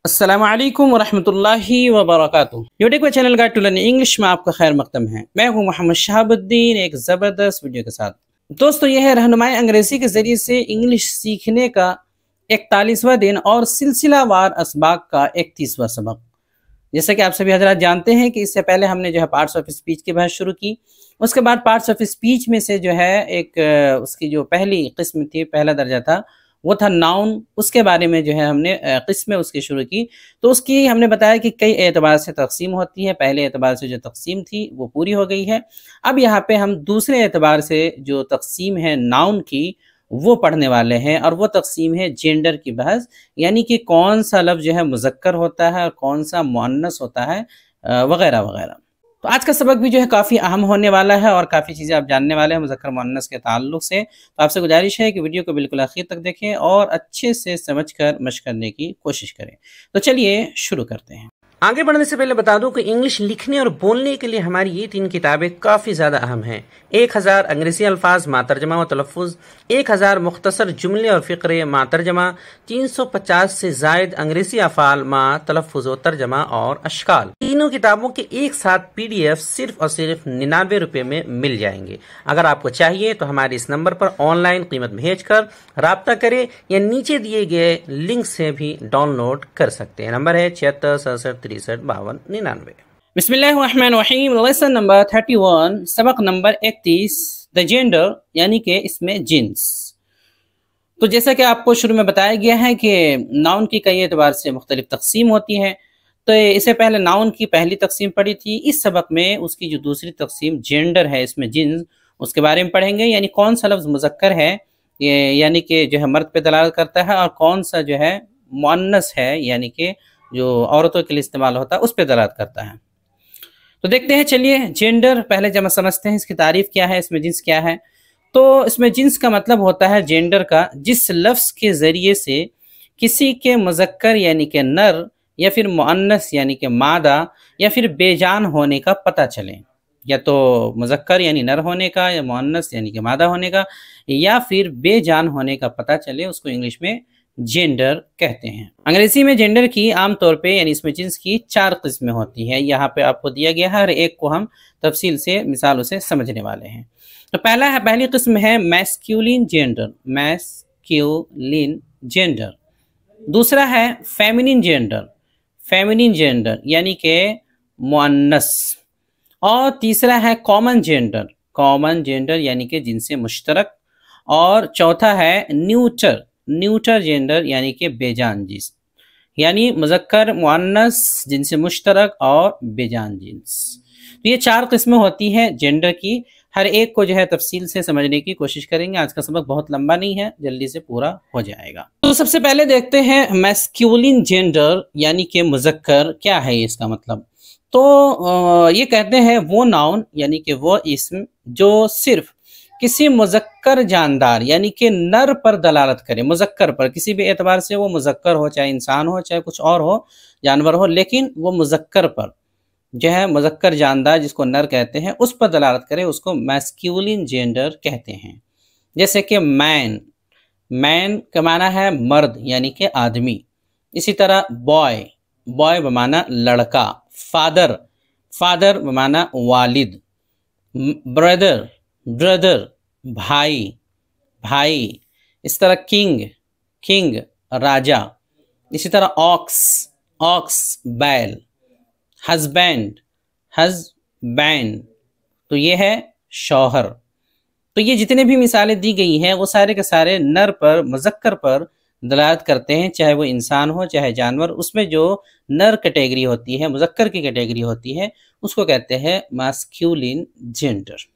अस्सलाम वालेकुम वरहमतुल्लाहि वबरकातुहू। यूट्यूब के channel guide to learning English में आपका खैर मकदम है। मैं हूं मोहम्मद शहाबुद्दीन एक ज़बरदस्त वीडियो के साथ। दोस्तों, यह है रहनुमाई अंग्रेज़ी के ज़रिए से इंग्लिश सीखने का 41वां दिन और सिलसिलावार असबाक का 31वां सबक। जैसा कि आप सभी हजरात जानते हैं कि इससे पहले हमने जो है पार्ट्स ऑफ स्पीच की बहस शुरू की। उसके बाद पार्ट्स ऑफ स्पीच में से जो है उसकी जो पहली किस्म थी, पहला दर्जा था, वो था नाउन। उसके बारे में जो है हमने किस्में उसकी शुरू की। तो उसकी हमने बताया कि कई एतबार से तकसीम होती है। पहले एतबार से जो तकसीम थी वो पूरी हो गई है। अब यहाँ पे हम दूसरे एतबार से जो तकसीम है नाउन की वो पढ़ने वाले हैं, और वो तकसीम है जेंडर की बहस, यानी कि कौन सा लफ्ज़ जो है मुज़क्कर होता है और कौन सा मुअन्नस होता है, वगैरह वगैरह। तो आज का सबक भी जो है काफ़ी अहम होने वाला है और काफ़ी चीज़ें आप जानने वाले हैं मुज़क्कर मुअन्नस के ताल्लुक़ से। तो आपसे गुजारिश है कि वीडियो को बिल्कुल आखिर तक देखें और अच्छे से समझकर मश्क करने की कोशिश करें। तो चलिए शुरू करते हैं। आगे बढ़ने से पहले बता दूं कि इंग्लिश लिखने और बोलने के लिए हमारी ये 3 किताबें काफ़ी ज़्यादा अहम हैं। 1000 अंग्रेज़ी अल्फाज मातरजमा व तलफ़ुज़, 1000 मुख्तसर जुमले और फ़िक्रे मातरजमा, 350 से ज़ायद अंग्रेज़ी अफ़ाल मा तलफ़ुज़ व तर्जमा और अशकाल। तीनों किताबों के एक साथ PDF सिर्फ और सिर्फ 99 रुपये में मिल जाएंगे। अगर आपको चाहिए तो हमारे इस नंबर पर ऑनलाइन कीमत भेज कर राब्ता करें या नीचे दिए गए लिंक से भी डाउनलोड कर सकते हैं। नंबर है 76 67 63 52 99। बिस्मिल्लाहिर्रहमानिर्रहीम। लेसन नंबर 31, सबक नंबर 31, द जेंडर, यानी कि इसमें जिन्स। तो जैसा कि आपको शुरू में बताया गया है कि नाउन की कई एतबार से मुख्तलिफ तकसीम होती है। तो इससे पहले नाउन की पहली तकसीम पढ़ी थी। इस सबक में उसकी जो दूसरी तकसीम जेंडर है, इसमें जिन्स, उसके बारे में पढ़ेंगे, यानी कौन सा लफ्ज़ मुज़क्कर है, यानी कि जो है मर्द पे दलालत करता है, और कौन सा जो है मुअन्नस है, यानी कि जो औरतों के लिए इस्तेमाल होता है उस पर दलालत करता है। तो देखते हैं, चलिए जेंडर पहले जब समझते हैं इसकी तारीफ़ क्या है, इसमें जिन्स क्या है। तो इसमें जिन्स का मतलब होता है जेंडर का जिस लफ्ज़ के ज़रिए से किसी के मुज़क्कर यानी कि नर, या फिर मुअन्नस यानी कि मादा, या फिर बेजान होने का पता चले। या तो मुज़क्कर यानी नर होने का, या मुअन्नस यानी कि मादा होने का, या फिर बेजान होने का पता चले, उसको इंग्लिश में जेंडर कहते हैं। अंग्रेजी में जेंडर की आमतौर पे यानी इसमें जिन्स की 4 किस्में होती है। यहाँ पे आपको दिया गया है, हर एक को हम तफसील से मिसालों से समझने वाले हैं। तो पहली किस्म है मैस्क्यूलिन जेंडर, मैस्क्यूलिन जेंडर। दूसरा है फेमिनिन जेंडर, फेमिनिन जेंडर यानी कि मुअन्नस। और तीसरा है कॉमन जेंडर, कॉमन जेंडर यानी कि जिनसे मुश्तरक। और चौथा है न्यूटर, न्यूटर जेंडर यानी कि बेजान जिन्स, यानी मुज़क्कर मुअन्नस जिनसे मुश्तरक और बेजान जिन्स। तो ये 4 किस्में होती हैं जेंडर की। हर एक को जो है तफसील से समझने की कोशिश करेंगे। आज का सबक बहुत लंबा नहीं है, जल्दी से पूरा हो जाएगा। तो सबसे पहले देखते हैं मैस्क्यूलिन जेंडर यानी कि मुज़क्कर क्या है, इसका मतलब। तो ये कहते हैं वो नाउन यानी कि वो इस्म जो सिर्फ किसी मुज़क्कर जानदार यानी कि नर पर दलालत करे, मुज़क्कर पर, किसी भी एतबार से वो मुज़क्कर हो, चाहे इंसान हो चाहे कुछ और हो, जानवर हो, लेकिन वो मुज़क्कर पर जो है मुज़क्कर जानदार जिसको नर कहते हैं उस पर दलालत करे, उसको मैस्क्यूलिन जेंडर कहते हैं। जैसे कि मैन, मैन का माना है मर्द यानी कि आदमी। इसी तरह बॉय, बॉय बमाना लड़का। फादर, फादर बमाना वालिद। ब्रदर, ब्रदर भाई, भाई। इस तरह किंग, किंग राजा। इसी तरह ऑक्स, ऑक्स बैल। हस्बैंड, हस्बैंड, तो ये है शौहर। तो ये जितने भी मिसालें दी गई हैं वो सारे के सारे नर पर, मुज़क्कर पर दलालत करते हैं, चाहे वो इंसान हो चाहे जानवर। उसमें जो नर कैटेगरी होती है, मुज़क्कर की कैटेगरी होती है, उसको कहते हैं मैस्क्यूलिन जेंडर।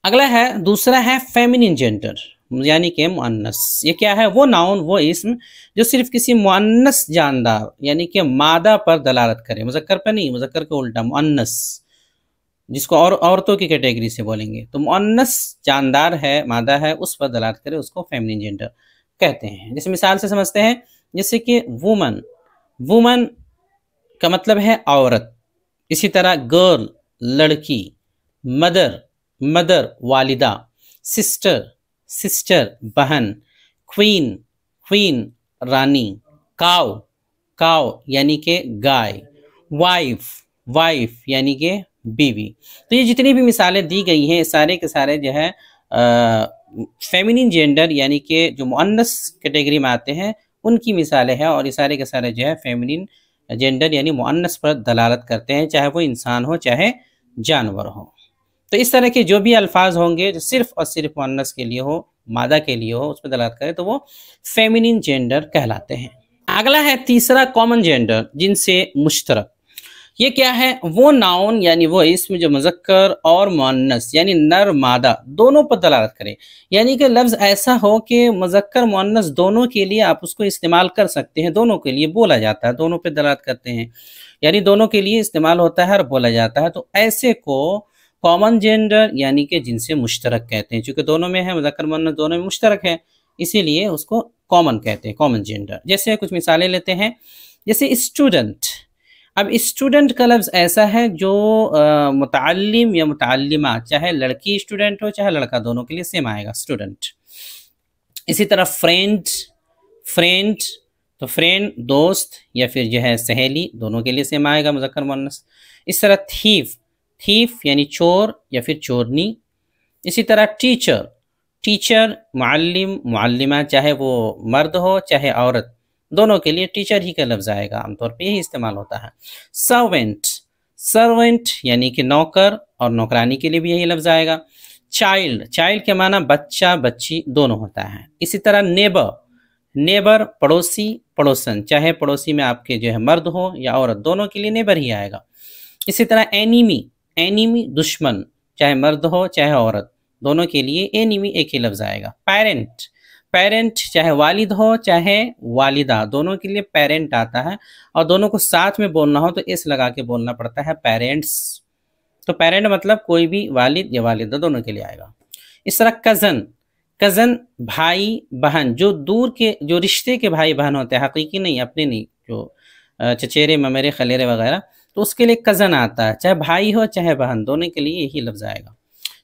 अगला है, दूसरा है फेमिनिन जेंडर यानी कि मुअन्नस। ये क्या है? वो नाउन, वो इस्म जो सिर्फ किसी मुअन्नस जानदार यानी कि मादा पर दलालत करे, मुज़क्कर पर नहीं, मुज़क्कर के उल्टा मुअन्नस, जिसको और औरतों की कैटेगरी से बोलेंगे। तो मुअन्नस जानदार है, मादा है, उस पर दलालत करे, उसको फेमिनिन जेंडर कहते हैं। जैसे मिसाल से समझते हैं, जैसे कि वुमन, वुमन का मतलब है औरत। इसी तरह गर्ल लड़की, मदर, मदर वालिदा, सिस्टर, सिस्टर बहन, क्वीन, क्वीन रानी। काव, काव यानी कि गाय, वाइफ, वाइफ यानी कि बीवी। तो ये जितनी भी मिसालें दी गई हैं सारे के सारे जो है फेमिनिन जेंडर यानी कि जो मुअन्नस कैटेगरी में आते हैं उनकी मिसालें हैं, और ये सारे के सारे जो है फेमिनिन जेंडर यानी मुअन्नस पर दलालत करते हैं, चाहे वो इंसान हो चाहे जानवर हो। तो इस तरह के जो भी अल्फाज होंगे जो सिर्फ और सिर्फ मुअन्नस के लिए हो, मादा के लिए हो, उस पर दलालत करें तो वो फेमिनिन जेंडर कहलाते हैं। अगला है तीसरा कॉमन जेंडर, जिनसे मुश्तरक। ये क्या है? वो नाउन यानी वो इसम जो मुज़क्कर और मुअन्नस यानी नर मादा दोनों पर दलालत करे, यानी कि लफ्ज़ ऐसा हो कि मुज़क्कर मुअन्नस दोनों के लिए आप उसको इस्तेमाल कर सकते हैं, दोनों के लिए बोला जाता है, दोनों पे दलालत करते हैं, यानी दोनों के लिए इस्तेमाल होता है और बोला जाता है। तो ऐसे को कॉमन जेंडर यानी कि जिनसे मुश्तरक कहते हैं, चूँकि दोनों में है, मुज़क्कर मुअन्नस दोनों में मुश्तरक है, इसीलिए उसको कॉमन कहते हैं, कॉमन जेंडर। जैसे कुछ मिसालें लेते हैं, जैसे स्टूडेंट। अब स्टूडेंट का लफ्ज़ ऐसा है जो मुतअल्लिम या मुतअल्लिमा, चाहे लड़की स्टूडेंट हो चाहे लड़का, दोनों के लिए सेम आएगा स्टूडेंट। इसी तरह फ्रेंड, फ्रेंड तो फ्रेंड दोस्त या फिर जो है सहेली, दोनों के लिए सेम आएगा मुज़क्कर मुअन्नस। इस तरह थीफ, थीफ यानी चोर या फिर चोरनी। इसी तरह टीचर, टीचर मुअल्लिम मुअल्लिमा, चाहे वो मर्द हो चाहे औरत, दोनों के लिए टीचर ही का लफ्ज़ आएगा, आमतौर पे यही इस्तेमाल होता है। सर्वेंट, सर्वेंट यानी कि नौकर और नौकरानी के लिए भी यही लफ्ज़ आएगा। चाइल्ड, चाइल्ड के माना बच्चा बच्ची दोनों होता है। इसी तरह नेबर, नेबर पड़ोसी पड़ोसन, चाहे पड़ोसी में आपके जो है मर्द हो या औरत, दोनों के लिए नेबर ही आएगा। इसी तरह एनिमी, एनिमी दुश्मन, चाहे मर्द हो चाहे औरत, दोनों के लिए एनिमी एक ही लफ्ज़ आएगा। पेरेंट, पेरेंट चाहे वालिद हो चाहे वालिदा, दोनों के लिए पेरेंट आता है, और दोनों को साथ में बोलना हो तो इस लगा के बोलना पड़ता है पेरेंट्स। तो पेरेंट मतलब कोई भी वालिद या वालिदा दोनों के लिए आएगा। इस तरह कज़न, कज़न भाई बहन, जो दूर के जो रिश्ते के भाई बहन होते हैं, हकीकी नहीं, अपने नहीं, जो चचेरे ममेरे खलेरे वगैरह, तो उसके लिए कज़न आता है, चाहे भाई हो चाहे बहन, दोनों के लिए यही लफ्ज़ आएगा।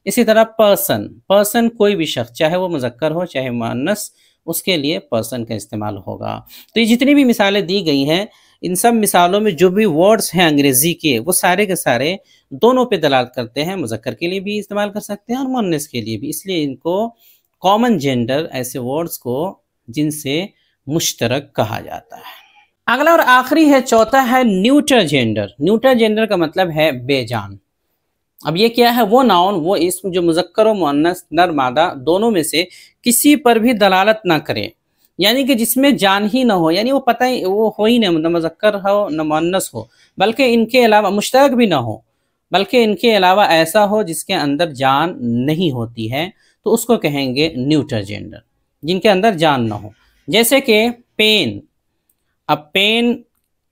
इसी तरह पर्सन, पर्सन कोई भी शख्स, चाहे वो मुज़क्कर हो चाहे मुअन्नस, उसके लिए पर्सन का इस्तेमाल होगा। तो ये जितनी भी मिसालें दी गई हैं, इन सब मिसालों में जो भी वर्ड्स हैं अंग्रेज़ी के, वो सारे के सारे दोनों पे दलालत करते हैं, मुज़क्कर के लिए भी इस्तेमाल कर सकते हैं और मुअन्नस के लिए भी, इसलिए इनको कॉमन जेंडर, ऐसे वर्ड्स को जिनसे मुश्तरक कहा जाता है। अगला और आखिरी है, चौथा है न्यूटर जेंडर। न्यूटर जेंडर का मतलब है बेजान। अब ये क्या है? वो नाउन, वो इसम जो मुज़क्कर और मुअन्नस नर मादा दोनों में से किसी पर भी दलालत ना करे, यानी कि जिसमें जान ही ना हो, यानी वो पता ही वो हो ही ना, न मुज़क्कर हो न मुअन्नस हो, बल्कि इनके अलावा मुश्तरक भी ना हो, बल्कि इनके अलावा ऐसा हो जिसके अंदर जान नहीं होती है, तो उसको कहेंगे न्यूटर जेंडर, जिनके अंदर जान ना हो। जैसे कि पेन, अब पेन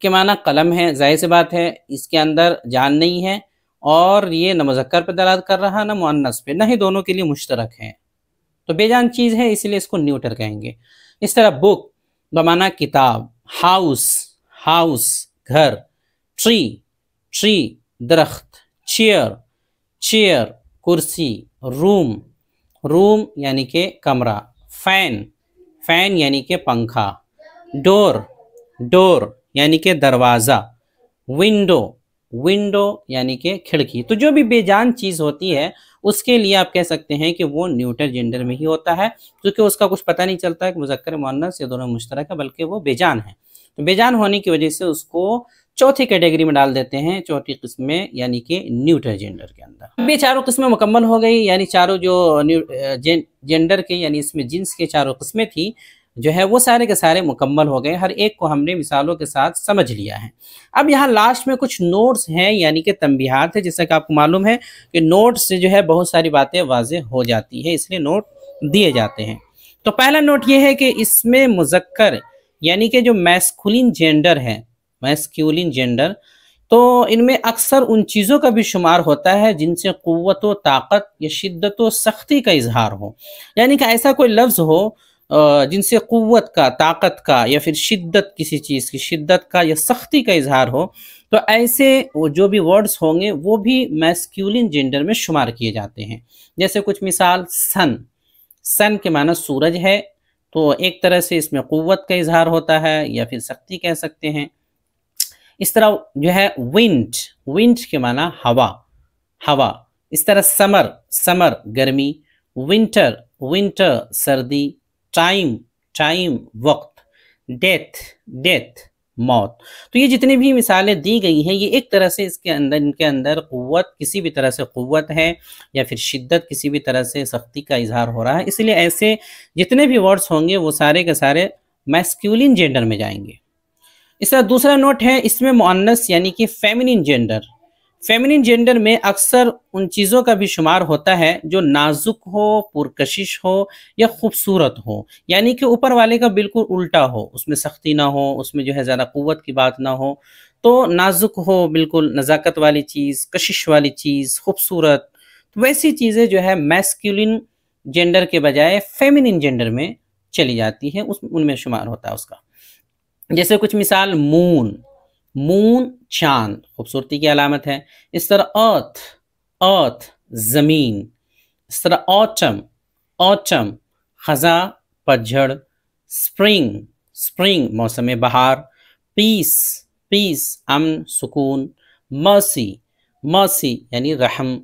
के माना कलम है, जाहिर सी बात है इसके अंदर जान नहीं है, और ये न मुज़क्कर पे दलालत कर रहा न मुअन्नस पे, न ही दोनों के लिए मुश्तरक है, तो बेजान चीज़ है, इसलिए इसको न्यूटर कहेंगे। इस तरह बुक बमाना किताब, हाउस, हाउस घर, ट्री, ट्री दरख्त, चेयर, चेयर कुर्सी, रूम, रूम यानी कि कमरा, फैन, फैन यानी कि पंखा, डोर, डोर यानी कि दरवाज़ा, विंडो, विंडो यानी कि खिड़की। तो जो भी बेजान चीज़ होती है उसके लिए आप कह सकते हैं कि वो न्यूटर जेंडर में ही होता है, क्योंकि उसका कुछ पता नहीं चलता है कि मुज़क्कर मुअन्नस या दोनों मुश्तरक है, बल्कि वो बेजान है। तो बेजान होने की वजह से उसको चौथी कैटेगरी में डाल देते हैं, चौथी किस्म में, यानी कि न्यूटर जेंडर के अंदर। अब ये चारों किस्में मुकम्मल हो गई, यानी चारों जो जेंडर के यानी इसमें जिन्स के चारों किस्में थी जो है वो सारे के सारे मुकम्मल हो गए, हर एक को हमने मिसालों के साथ समझ लिया है। अब यहाँ लास्ट में कुछ नोट्स हैं, यानी कि तंबीहात है, जैसा कि आपको मालूम है कि नोट्स से जो है बहुत सारी बातें वाज़ेह हो जाती है, इसलिए नोट दिए जाते हैं। तो पहला नोट ये है कि इसमें मुज़क्कर यानी कि जो मैस्कुलिन जेंडर है, मैस्कुलिन जेंडर, तो इनमें अक्सर उन चीज़ों का भी शुमार होता है जिनसे क़ुव्वत व ताकत या शिद्दत व सख्ती का इजहार हो, यानी कि ऐसा कोई लफ्ज़ हो जिनसे क़ुव्वत का, ताकत का, या फिर शिद्दत, किसी चीज़ की शिद्दत का या सख्ती का इजहार हो, तो ऐसे जो भी वर्ड्स होंगे वो भी मैस्कुलिन जेंडर में शुमार किए जाते हैं। जैसे कुछ मिसाल, सन, सन के माना सूरज है, तो एक तरह से इसमें क़ुव्वत का इजहार होता है या फिर सख्ती कह सकते हैं। इस तरह जो है विंड, विंड के माना हवा, हवा। इस तरह समर, समर गर्मी, विंटर, विंटर सर्दी, टाइम, टाइम वक्त, डेथ, डेथ मौत। तो ये जितनी भी मिसालें दी गई हैं ये एक तरह से इसके अंदर, इनके अंदर क़ुव्वत, किसी भी तरह से क़ुव्वत है या फिर शिद्दत, किसी भी तरह से सख्ती का इजहार हो रहा है। इसलिए ऐसे जितने भी वर्ड्स होंगे वो सारे के सारे मैस्कुलिन जेंडर में जाएंगे। इसका दूसरा नोट है, इसमें मुअन्नस यानी कि फेमिनिन जेंडर, फेमिनिन जेंडर में अक्सर उन चीज़ों का भी शुमार होता है जो नाजुक हो, पुरकशिश हो या खूबसूरत हो, यानी कि ऊपर वाले का बिल्कुल उल्टा हो, उसमें सख्ती ना हो, उसमें जो है ज़्यादा क़ुव्वत की बात ना हो, तो नाजुक हो, बिल्कुल नज़ाकत वाली चीज़, कशिश वाली चीज़, खूबसूरत। तो वैसी चीज़ें जो है मैस्कुलिन जेंडर के बजाय फेमिनिन जेंडर में चली जाती हैं, उनमें शुमार होता है उसका। जैसे कुछ मिसाल, मून, मून चांद, खूबसूरती की अलामत है। इस तरह अर्थ, अर्थ ज़मीन। इस तरह ऑटम, ऑटम ख़ज़ा, पतझड़। स्प्रिंग, स्प्रिंग मौसम बहार। पीस, पीस अमन, सुकून। मर्सी, मर्सी यानी रहम।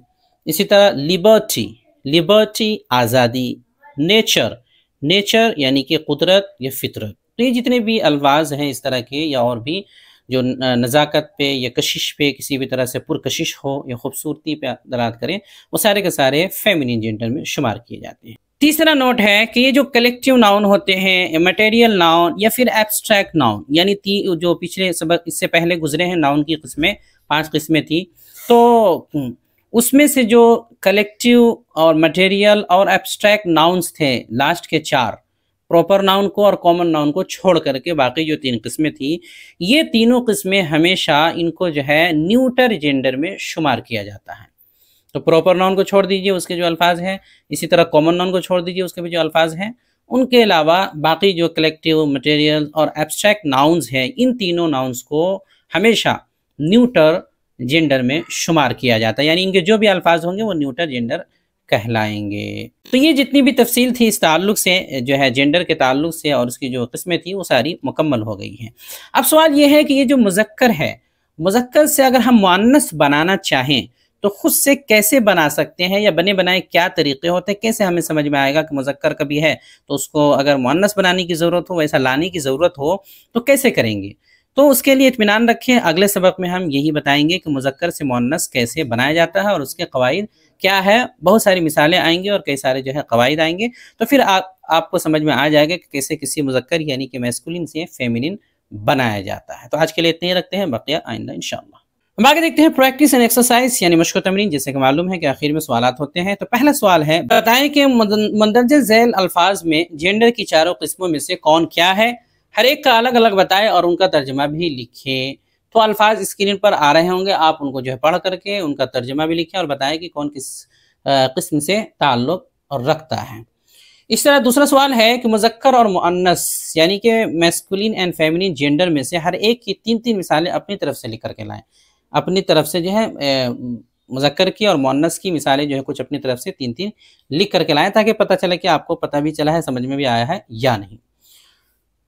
इसी तरह लिबर्टी, लिबर्टी आज़ादी। नेचर, नेचर यानी कि कुदरत या फितरत। तो ये जितने भी अल्फाज हैं इस तरह के, या और भी जो नज़ाकत पे या कशिश पे, किसी भी तरह से पुरकशिश हो या खूबसूरती पे दलालत करें, वो सारे के सारे फेमिनिन जेंडर में शुमार किए जाते हैं। तीसरा नोट है कि ये जो कलेक्टिव नाउन होते हैं, मटेरियल नाउन या फिर एब्स्ट्रैक्ट नाउन, यानी जो पिछले सबक इससे पहले गुजरे हैं नाउन की किस्में, 5 किस्में थी, तो उसमें से जो कलेक्टिव और मटेरियल और एब्स्ट्रैक्ट नाउन्स थे, लास्ट के 4 प्रॉपर नाउन को और कॉमन नाउन को छोड़ करके बाकी जो 3 किस्में थी, ये तीनों किस्में हमेशा इनको जो है न्यूटर जेंडर में शुमार किया जाता है। तो प्रॉपर नाउन को छोड़ दीजिए, उसके जो अल्फाज हैं, इसी तरह कॉमन नाउन को छोड़ दीजिए, उसके भी जो अल्फाज हैं, उनके अलावा बाकी जो कलेक्टिव, मटेरियल और एब्स्ट्रैक्ट नाउन्स हैं, इन तीनों नाउन्स को हमेशा न्यूटर जेंडर में शुमार किया जाता है, यानी इनके जो भी अल्फाज होंगे वो न्यूटर जेंडर कहलाएंगे। तो ये जितनी भी तफसील थी इस ताल्लुक से, जो है जेंडर के ताल्लुक से, और उसकी जो किस्में थी वो सारी मुकम्मल हो गई हैं। अब सवाल ये है कि ये जो मुज़क्कर है, मुज़क्कर से अगर हम मुअन्नस बनाना चाहें तो खुद से कैसे बना सकते हैं, या बने बनाए क्या तरीक़े होते हैं, कैसे हमें समझ में आएगा कि मुज़क्कर कभी है तो उसको अगर मुअन्नस बनाने की ज़रूरत हो, वैसा लाने की ज़रूरत हो तो कैसे करेंगे। तो उसके लिए इत्मीनान रखें, अगले सबक में हम यही बताएंगे कि मुज़क्कर से मुअन्नस कैसे बनाया जाता है और उसके क़वाइद क्या है। बहुत सारी मिसालें आएंगी और कई सारे जो है क़वाइद आएंगे, तो फिर आपको समझ में आ जाएगा कि कैसे किसी मुज़क्कर यानी कि मैस्कुलिन से फेमिनिन बनाया जाता है। तो आज के लिए इतने ही रखते हैं, बकिया आइंदा इंशाअल्लाह। हम आगे देखते हैं प्रैक्टिस एंड एक्सरसाइज यानी मश्क तमरीन। जैसे कि मालूम है कि आखिर में सवालात होते हैं। तो पहला सवाल है, बताएं कि मंदरजे झैल अल्फाज में जेंडर की चारों किस्मों में से कौन क्या है। हर एक का अलग अलग बताएं और उनका तर्जमा भी लिखें। तो अल्फाज स्क्रीन पर आ रहे होंगे, आप उनको जो है पढ़ करके उनका तर्जमा भी लिखें और बताएं कि कौन किस किस्म से ताल्लुक रखता है। इस तरह दूसरा सवाल है कि मुज़क्कर और मुअन्नस यानी कि मैस्कुलिन एंड फेमिनिन जेंडर में से हर एक की 3-3 मिसालें अपनी तरफ से लिख करके लाएं। अपनी तरफ से जो है मुज़क्कर की और मुअन्नस की मिसालें जो है कुछ अपनी तरफ से 3-3 लिख करके लाएं, ताकि पता चले कि आपको पता भी चला है, समझ में भी आया है या नहीं।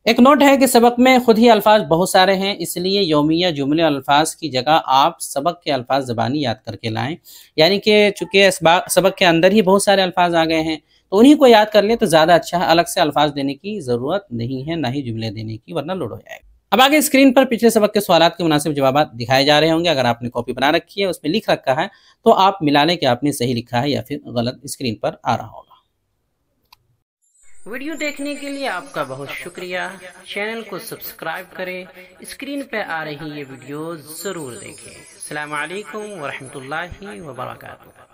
एक नोट है कि सबक में खुद ही अल्फाज बहुत सारे हैं, इसलिए यौमिया जुमले अल्फाज की जगह आप सबक के अल्फाज ज़बानी याद करके लाएं। यानी कि चूँकि सबक के अंदर ही बहुत सारे अल्फाज आ गए हैं, तो उन्हीं को याद कर लें तो ज़्यादा अच्छा है। अलग से अल्फाज देने की ज़रूरत नहीं है, ना ही जुमले देने की, वरना लोड हो जाएगा। अब आगे स्क्रीन पर पिछले सबक के सवालात के मुनासिब जवाब दिखाए जा रहे होंगे। अगर आपने कॉपी बना रखी है, उसमें लिख रखा है, तो आप मिला लें कि आपने सही लिखा है या फिर गलत स्क्रीन पर आ रहा होगा। वीडियो देखने के लिए आपका बहुत शुक्रिया। चैनल को सब्सक्राइब करें, स्क्रीन पर आ रही ये वीडियो ज़रूर देखें। अस्सलामु अलैकुम व रहमतुल्लाहि व बरकातुहू।